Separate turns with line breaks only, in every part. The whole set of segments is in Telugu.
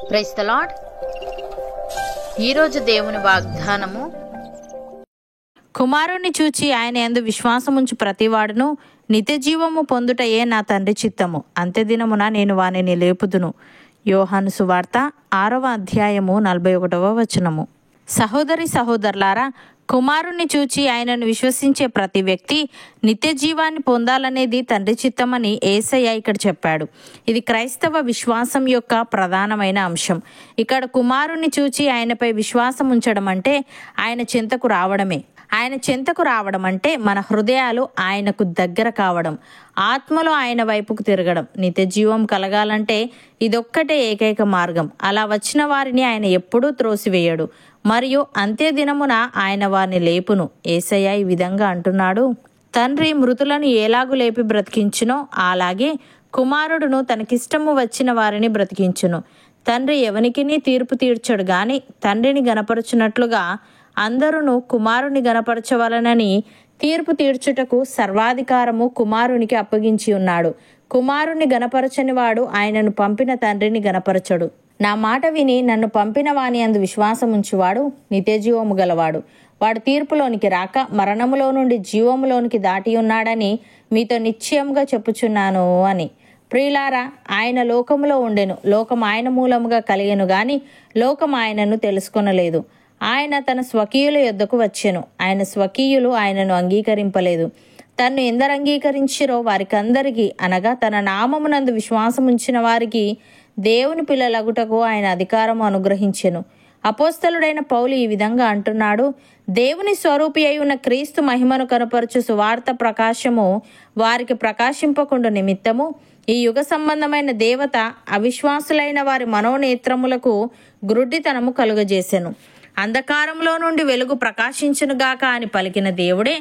Praise the lord. ఈరోజు దేవుని వాగ్దానము,
కుమారుణ్ణి చూచి ఆయన యందు విశ్వాసముంచు ప్రతివాడును నిత్యజీవము పొందుటయే నా తండ్రి చిత్తము. అంత్యదినమున నేను వానిని లేపుదును. యోహాను సువార్త 6వ అధ్యాయము 41వ వచనము. సహోదరి సహోదరులారా, కుమారుణ్ణి చూచి ఆయనను విశ్వసించే ప్రతి వ్యక్తి నిత్య జీవాన్ని పొందాలనేది తండ్రి చిత్తమని యేసయ్య ఇక్కడ చెప్పాడు. ఇది క్రైస్తవ విశ్వాసం యొక్క ప్రధానమైన అంశం. ఇక్కడ కుమారుణ్ణి చూచి ఆయనపై విశ్వాసం ఉంచడం అంటే ఆయన చెంతకు రావడమే. ఆయన చెంతకు రావడం అంటే మన హృదయాలు ఆయనకు దగ్గర కావడం, ఆత్మలో ఆయన వైపుకు తిరగడం. నిత్య జీవం కలగాలంటే ఇదొక్కటే ఏకైక మార్గం. అలా వచ్చిన వారిని ఆయన ఎప్పుడూ త్రోసివేయడు, మరియు అంత్య దినమున ఆయన వారిని లేపును. యేసయ్య ఈ విధంగా అంటున్నాడు, తండ్రి మృతులను ఎలాగు లేపి బ్రతికించునో అలాగే కుమారుడును తనకిష్టము వచ్చిన వారిని బ్రతికించును. తండ్రి ఎవనికిని తీర్పు తీర్చడు గాని తండ్రిని గనపరచునట్లుగా అందరూ కుమారుని గనపరచవలనని తీర్పు తీర్చుటకు సర్వాధికారము కుమారునికి అప్పగించి ఉన్నాడు. కుమారుని గనపరచని వాడు ఆయనను పంపిన తండ్రిని గనపరచడు. నా మాట విని నన్ను పంపిన వాని అందు విశ్వాసముంచువాడు నిత్యజీవము గలవాడు. వాడు తీర్పులోనికి రాక మరణములో నుండి జీవములోనికి దాటి ఉన్నాడని మీతో నిశ్చయముగా చెప్పుచున్నాను అని. ప్రియులారా, ఆయన లోకములో ఉండెను, లోకం ఆయన మూలముగా కలిగెను గాని లోకం ఆయనను తెలుసుకొనలేదు. ఆయన తన స్వకీయుల యొద్దకు వచ్చెను, ఆయన స్వకీయులు ఆయనను అంగీకరింపలేదు. తన్ను ఎందరు అంగీకరించిరో వారికందరికీ, అనగా తన నామమునందు విశ్వాసముంచిన వారికి దేవుని పిల్లలగుటకు ఆయన అధికారము అనుగ్రహించెను. అపోస్తలుడైన పౌలు ఈ విధంగా అంటున్నాడు, దేవుని స్వరూపి అయి ఉన్న క్రీస్తు మహిమను కనపరచు సువార్త ప్రకాశము వారికి ప్రకాశింపకుండా నిమిత్తము ఈ యుగ సంబంధమైన దేవత అవిశ్వాసులైన వారి మనోనేత్రములకు గ్రుడ్డితనము కలుగజేసెను. అంధకారంలో నుండి వెలుగు ప్రకాశించునుగాక అని పలికిన దేవుడే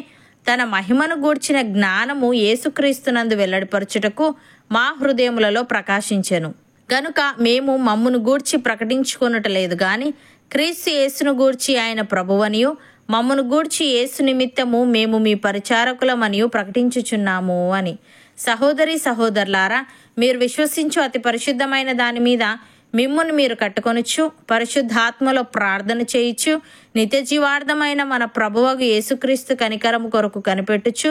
తన మహిమను గూర్చిన జ్ఞానము యేసుక్రీస్తునందు వెల్లడిపరచుటకు మా హృదయములలో ప్రకాశించెను. గనుక మేము మమ్మును గూర్చి ప్రకటించుకొనుటలేదు గాని క్రీస్తు యేసును గూర్చి ఆయన ప్రభువనియు మమ్మును గూర్చి యేసు నిమిత్తము మేము మీ పరిచారకులమనియు ప్రకటించుచున్నాము అని. సహోదరి సహోదరులారా, మీరు విశ్వసించు అతి పరిశుద్ధమైన దాని మీద మిమ్మును మీరు కట్టుకొనుచు పరిశుద్ధాత్మలో ప్రార్థన చేయిచు నిత్య జీవార్థమైన మన ప్రభువగు యేసుక్రీస్తు కనికరము కొరకు కనిపెట్టుచు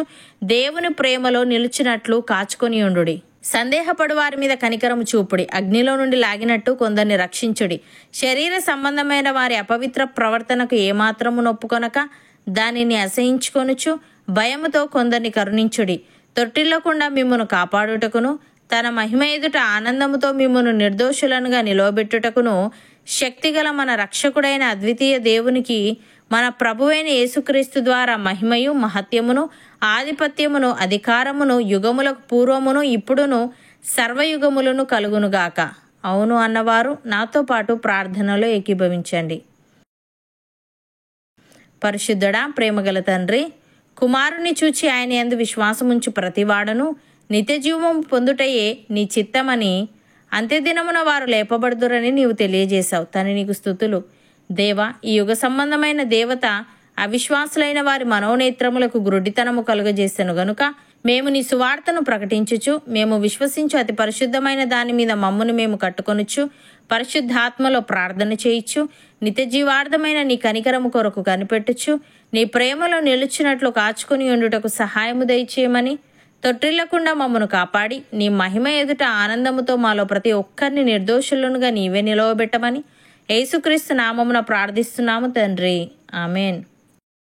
దేవుని ప్రేమలో నిలిచినట్లు కాచుకొని ఉండుడి. సందేహపడు వారి మీద కనికరము చూపుడి. అగ్నిలో నుండి లాగినట్టు కొందరిని రక్షించుడి. శరీర సంబంధమైన వారి అపవిత్ర ప్రవర్తనకు ఏమాత్రము నొప్పుకొనక దానిని అసహించుకొనుచు భయముతో కొందరిని కరుణించుడి. తొట్టిల్లకుండా మిమ్మును కాపాడుటకును తన మహిమ ఎదుట ఆనందముతో మిమ్మును నిర్దోషులనుగా నిలవబెట్టుటకును శక్తిగల మన రక్షకుడైన అద్వితీయ దేవునికి మన ప్రభువైన యేసుక్రీస్తు ద్వారా మహిమయు మహత్యమును ఆధిపత్యమును అధికారమును యుగములకు పూర్వమును ఇప్పుడును సర్వయుగములను కలుగునుగాక. అవును అన్నవారు నాతో పాటు ప్రార్థనలో ఏకీభవించండి. పరిశుద్ధుడా, ప్రేమగల తండ్రి, కుమారుని చూచి ఆయన యందు విశ్వాసముంచు ప్రతివాడను నిత్యజీవము పొందుటయే నీ చిత్తమని అంత్యదినమున వారు లేపబడుదురని నీవు తెలియజేశావు. తని నీకు స్తుతులు. దేవా, ఈ యుగ సంబంధమైన దేవత అవిశ్వాసులైన వారి మనోనేత్రములకు గ్రుడ్డితనము కలుగజేసెను గనుక మేము నీ సువార్తను ప్రకటించుచు మేము విశ్వసించు అతి పరిశుద్ధమైన దాని మీద మమ్మును మేము కట్టుకొనుచు పరిశుద్ధాత్మలో ప్రార్థన చేయిచు నిత్య జీవార్థమైన నీ కనికరము కొరకు కనిపెట్టుచు నీ ప్రేమలో నిలుచున్నట్లు కాచుకొని ఉండుటకు సహాయము దయచేయమని, తొట్టిల్లకుండా మమ్మను కాపాడి నీ మహిమ ఎదుట ఆనందముతో మాలో ప్రతి ఒక్కరిని నిర్దోషులనుగా నీవే నిలవబెట్టమని యేసుక్రీస్తు నామమున ప్రార్థిస్తున్నాము తండ్రి. ఆమెన్.